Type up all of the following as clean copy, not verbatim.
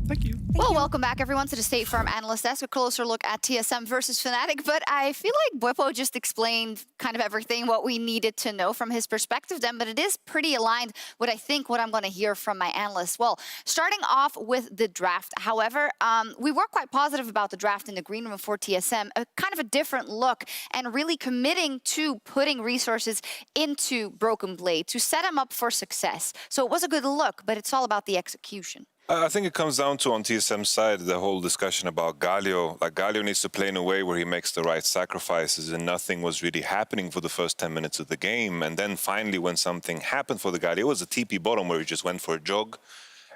Thank you. Welcome back, everyone, to the State Farm Analyst Desk. A closer look at TSM versus Fnatic. But I feel like Bwipo just explained kind of everything what we needed to know from his perspective then. But it is pretty aligned with, I think, what I'm going to hear from my analysts. Well, starting off with the draft, however, we were quite positive about the draft in the green room for TSM. A kind of a different look and really committing to putting resources into Broken Blade to set him up for success. So it was a good look, but it's all about the execution. I think it comes down to, on TSM's side, the whole discussion about Galio. Like, Galio needs to play in a way where he makes the right sacrifices, and nothing was really happening for the first 10 minutes of the game. And then finally, when something happened for the Galio, it was a TP bottom where he just went for a jog,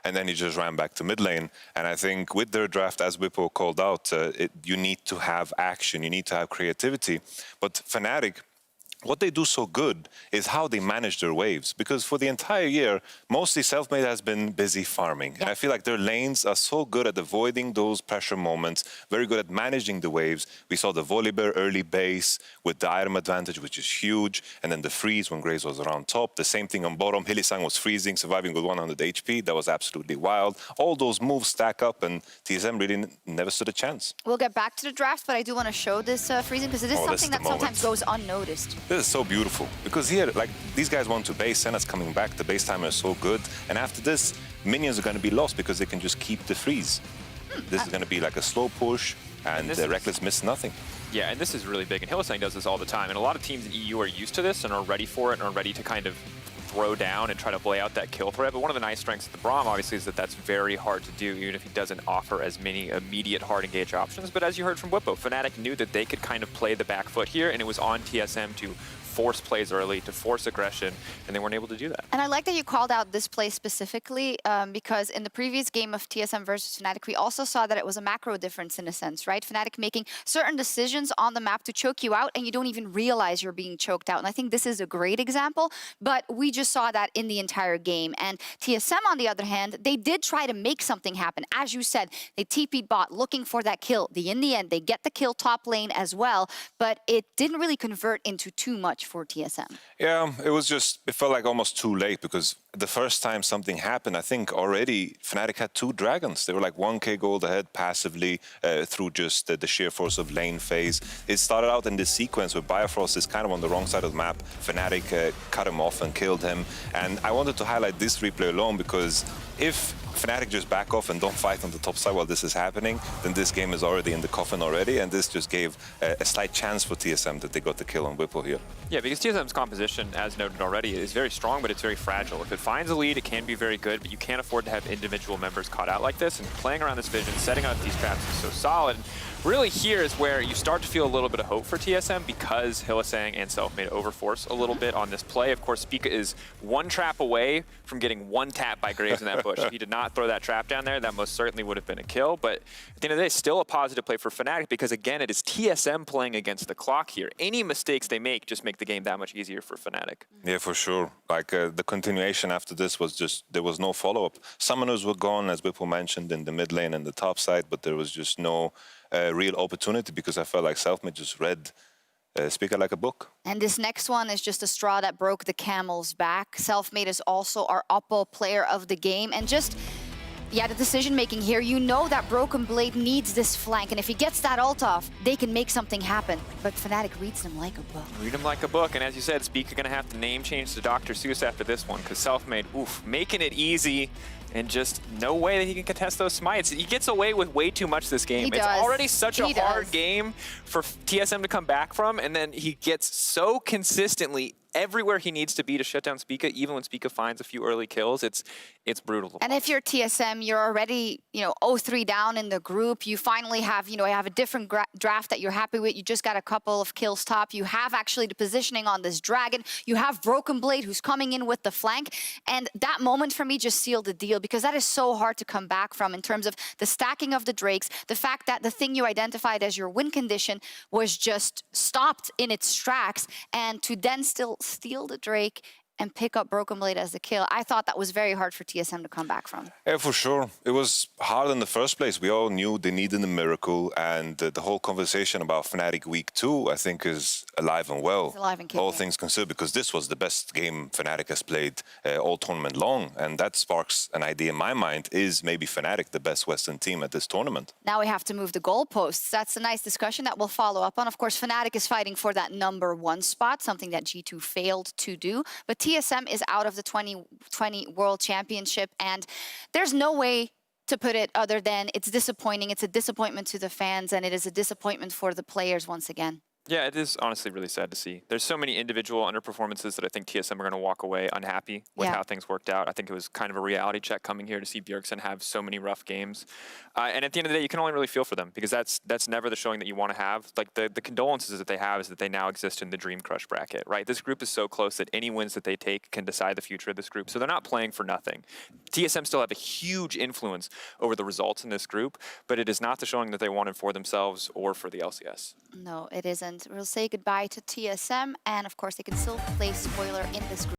and then he just ran back to mid lane. And I think with their draft, as Bwipo called out, you need to have action, you need to have creativity. But Fnatic, what they do so good is how they manage their waves, because for the entire year, mostly Selfmade has been busy farming. Yeah. And I feel like their lanes are so good at avoiding those pressure moments, very good at managing the waves. We saw the Volibear early base with the item advantage, which is huge, and then the freeze when Graves was around top. The same thing on bottom. Hylissang was freezing, surviving with 100 HP. That was absolutely wild. All those moves stack up, and TSM really never stood a chance. We'll get back to the draft, but I do want to show this freezing, because it is something that sometimes goes unnoticed. This is so beautiful, because here, like, these guys want to base, Senna's coming back, the base timer is so good, and after this, minions are going to be lost because they can just keep the freeze. This is going to be like a slow push, and Reckless missed nothing. Yeah, and this is really big, and Hylissang does this all the time, and a lot of teams in EU are used to this and are ready for it and are ready to kind of throw down and try to play out that kill threat. But one of the nice strengths of the Braum, obviously, is that that's very hard to do, even if he doesn't offer as many immediate hard engage options. But as you heard from Bwipo, Fnatic knew that they could kind of play the back foot here, and it was on TSM to force plays early, to force aggression, and they weren't able to do that. And I like that you called out this play specifically, because in the previous game of TSM versus Fnatic, we also saw that it was a macro difference in a sense, right? Fnatic making certain decisions on the map to choke you out, and you don't even realize you're being choked out. And I think this is a great example, but we just saw that in the entire game. And TSM, on the other hand, they did try to make something happen. As you said, they TP'd bot looking for that kill. In the end, they get the kill top lane as well, but it didn't really convert into too much for TSM. Yeah, it felt like almost too late, because the first time something happened, I think already Fnatic had 2 dragons. They were like 1k gold ahead passively through just the sheer force of lane phase. It started out in this sequence where Bifrost is kind of on the wrong side of the map. Fnatic cut him off and killed him. And I wanted to highlight this replay alone, because if Fnatic just back off and don't fight on the top side while this is happening, then this game is already in the coffin already, and this just gave a slight chance for TSM that they got the kill on Bwipo here. Yeah, because TSM's composition, as noted already, is very strong, but it's very fragile. If it finds a lead, it can be very good, but you can't afford to have individual members caught out like this, and playing around this vision, setting up these traps is so solid. Really here is where you start to feel a little bit of hope for TSM, because Hylissang and Selfmade overforce a little bit on this play. Of course, Spica is 1 trap away from getting 1 tap by Graves in that bush. If he did not throw that trap down there, that most certainly would have been a kill. But at the end of the day, still a positive play for Fnatic, because again, it is TSM playing against the clock here. Any mistakes they make just make the game that much easier for Fnatic. Yeah, for sure. Like, the continuation after this was just, there was no follow-up. Summoners were gone, as Bwipo mentioned, in the mid lane and the top side, but there was just no real opportunity, because I felt like Selfmade just read Spica like a book. And this next one is just a straw that broke the camel's back. Selfmade is also our Oppo player of the game, and just, yeah, the decision-making here, you know that Broken Blade needs this flank, and if he gets that ult off, they can make something happen. But Fnatic reads them like a book. Read them like a book, and as you said, Spica gonna have to name change to Dr. Seuss after this one, because Selfmade, oof, making it easy, and just no way that he can contest those smites. He gets away with way too much this game. It's already such a hard game for TSM to come back from, and then he gets so consistently everywhere he needs to be to shut down Spica, even when Spica finds a few early kills. It's brutal. And if you're TSM, you're already, 0-3 down in the group. You finally have, have a different draft that you're happy with. You just got a couple of kills top. You have actually the positioning on this dragon. You have Broken Blade who's coming in with the flank. And that moment for me just sealed the deal, because that is so hard to come back from in terms of the stacking of the Drakes, the fact that the thing you identified as your win condition was just stopped in its tracks, and to then still steal the Drake and pick up Broken Blade as the kill. I thought that was very hard for TSM to come back from. Yeah, for sure. It was hard in the first place. We all knew they needed a miracle, and the whole conversation about Fnatic Week 2, I think, is alive and well. It's alive and kicking. All things considered, because this was the best game Fnatic has played all tournament long, and that sparks an idea in my mind, is maybe Fnatic the best Western team at this tournament? Now we have to move the goalposts. That's a nice discussion that we'll follow up on. Of course, Fnatic is fighting for that #1 spot, something that G2 failed to do. But TSM is out of the 2020 World Championship, and there's no way to put it other than it's disappointing. It's a disappointment to the fans, and it is a disappointment for the players once again. Yeah, it is honestly really sad to see. There's so many individual underperformances that I think TSM are going to walk away unhappy with how things worked out. I think it was kind of a reality check coming here to see Bjergsen have so many rough games. And at the end of the day, you can only really feel for them, because that's never the showing that you want to have. Like the condolences that they have is that they now exist in the Dream Crush bracket, right? This group is so close that any wins that they take can decide the future of this group. So they're not playing for nothing. TSM still have a huge influence over the results in this group, but it is not the showing that they wanted for themselves or for the LCS. No, it isn't. We'll say goodbye to TSM, and of course they can still play spoiler in this group.